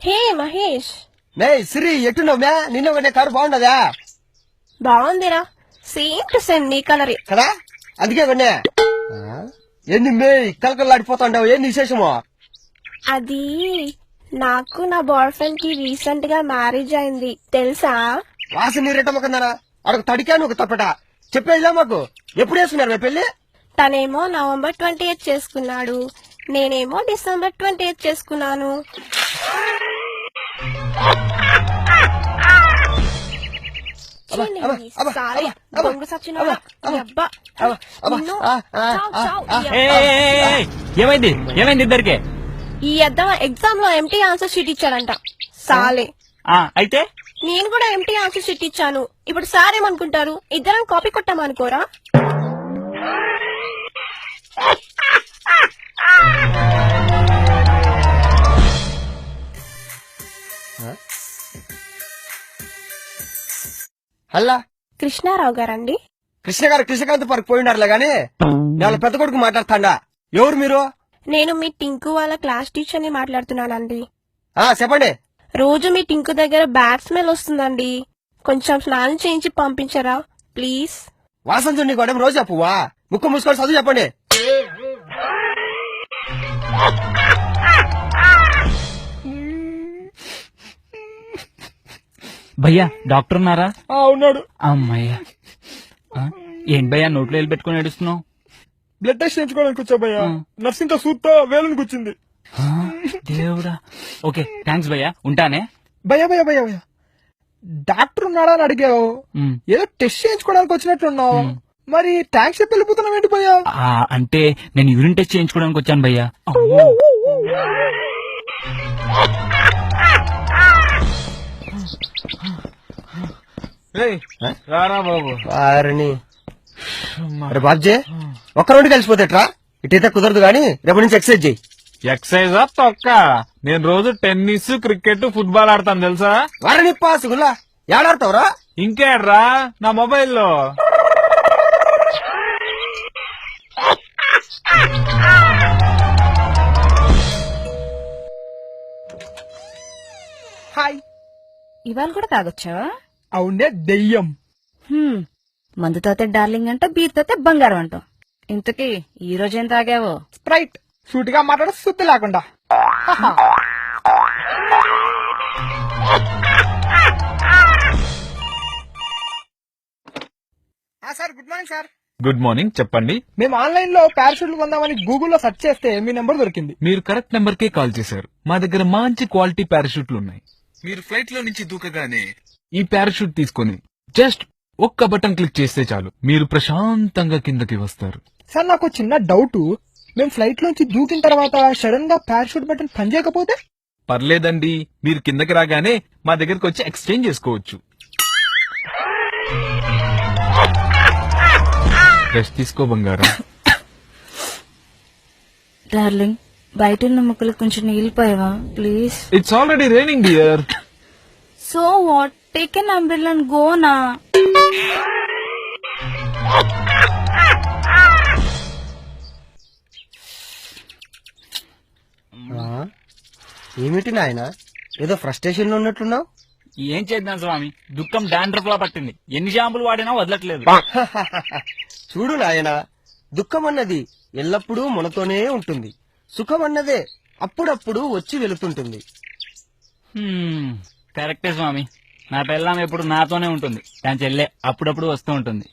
హే మహేష్, నే సిరి ఎట్టున్నావు మ్యా? నిన్న కొనే కారు బాగుండదా? బాగుందిరా, సేమ్ టు సేమ్ నీ కలర్ కదా, అందుకే కొన్నా. ఎన్ని మే కలకలాడిపోతాండావు, ఏంది విశేషమో? అది నాకు నా బాయ్ ఫ్రెండ్ కి రీసెంట్ గా మ్యారేజ్ అయింది తెలుసా? వాసన నీరెట్టమ్మకన్నారా? అడొక తడికాను ఒక తప్పట చెప్పేదిలా మాకు. ఎప్పుడు వేసుకున్నారు మీ పెళ్లి? తనేమో November 28 చేసుకున్నాడు, నేనేమో December 28 చేసుకున్నాను. ఏమైంది ఏమైంది ఇద్దరికి? ఈ ఎగ్జామ్ లో ఎంటీ ఆన్సర్ షీట్ ఇచ్చాడంట సాలే. అయితే నేను కూడా ఎంటీ ఆన్సర్ షీట్ ఇచ్చాను. ఇప్పుడు సార్ ఏమనుకుంటారు, ఇద్దరం కాపీ కొట్టామనుకోరా? హల్లా కృష్ణారావు గారండి. కృష్ణ గారు కృష్ణకాంత్ పార్క్ పోయినారులే గాని వాళ్ళ పెద్ద కొడుకు మాట్లాడుతాండా. ఎవరు మీరు? నేను మీ టింకు వాళ్ళ క్లాస్ టీచర్ ని మాట్లాడుతున్నానండి. చెప్పండి. రోజు మీ టింకు దగ్గర బ్యాడ్ స్మెల్ వస్తుందండి, కొంచెం స్నానం చేయించి పంపించరా ప్లీజ్? వాసన చూడండి గొడవ రోజు చెప్పువా, ముక్కు మూసుకొని చదువు చెప్పండి. భయ్యా డాక్టర్ ఉన్నారా? ఉన్నాడు. అమ్మయ్యా, ఏంటి భయ్యా నోట్లో వేలు పెట్టుకుని ఏడుస్తున్నావు? బ్లడ్ టెస్ట్ చేయించుకోవడానికి వచ్చా భయ్యా, నర్సింగ్ తో సూత్తో వేలునికి వచ్చింది. దేవుడా. ఓకే థ్యాంక్స్ భయ్యా, ఉంటానే. భయ్యా భయ్యా భయ్యా భయ్యా డాక్టర్ ఉన్నాడా అని అడిగావు, ఏదో టెస్ట్ చేయించుకోవడానికి వచ్చినట్లున్నావు. మరి థ్యాంక్స్ చెప్పి వెళ్ళిపోతున్నావు ఏంటి భయ్యా? అంటే నేను యూరిన్ టెస్ట్ చేయించుకోవడానికి వచ్చాను భయ్యా. రారా బాబు. వారిని బాబ్జీ ఒక్క రెండు కలిసిపోతేట్రా, ఇటైతే కుదరదు గాని రేపటి నుంచి ఎక్సర్సైజ్ చేయి. ఎక్సైజా తొక్క, నేను రోజు టెన్నిస్ క్రికెట్ ఫుట్బాల్ ఆడతాను తెలుసా? వారిని పాస్ గుల్లా ఏడాడతావురా? ఇంకేడ్రా నా మొబైల్లో. హాయ్. ఇవాళ కూడా తాగొచ్చావా? అవునే దెయ్యం. మందు తాతే డార్లింగ్ అంట, బీర్ తాతే బంగారం అంట. ఇంతకీ ఈ రోజేం తాగావో? స్ప్రైట్. సూటిగా మాట్లాడ సుత్తి లేకుండా. Sir good morning sir. Good morning, చెప్పండి. మేము ఆన్లైన్ లో పారాషూట్లు కొందామని గూగుల్లో సెర్చ్ చేస్తే మీ నెంబర్ దొరికింది. మీరు కరెక్ట్ నెంబర్ కే కాల్ చేశారు. మా దగ్గర మంచి క్వాలిటీ పారాషూట్లు ఉన్నాయి. మీరు ఫ్లైట్ లో నుంచి దూకగానే ఈ పారాషూట్ తీసుకొని జస్ట్ ఒక్క బటన్ క్లిక్ చేస్తే చాలు, మీరు ప్రశాంతంగా కిందకి వస్తారు. సార్ నాకు చిన్న డౌట్, మేము ఫ్లైట్ లోంచి దూకిన తర్వాత సడన్ గా పారాషూట్ బటన్ పనిచేయకపోతే? పర్లేదండి, మీరు కిందకి రాగానే మా దగ్గరకు వచ్చి ఎక్స్చేంజ్ చేసుకోవచ్చు. రెస్ట్ తీసుకో బంగారం. డార్లింగ్ బయట ముక్కలు కొంచెం నీళ్ళు పోయావా please? It's already raining dear. So what, take an umbrella and go నా. ఏమిటి నాయన, ఏదో ఫ్రస్ట్రేషన్ లో ఉన్నట్లున్నావు? ఏం చేద్దాం స్వామి, దుఃఖం డాండ్రఫ్ లా పట్టింది. ఎన్ని షాంపులు వాడినా వదలట్లేదు. చూడు నాయన, దుఃఖం అన్నది ఎల్లప్పుడూ మనతోనే ఉంటుంది, సుఖం అన్నదే అప్పుడప్పుడు వచ్చి వెళుతుంటుంది. కరెక్టే స్వామి, నా పెళ్ళాం ఎప్పుడు నాతోనే ఉంటుంది, దాని చెల్లె అప్పుడప్పుడు వస్తూ ఉంటుంది.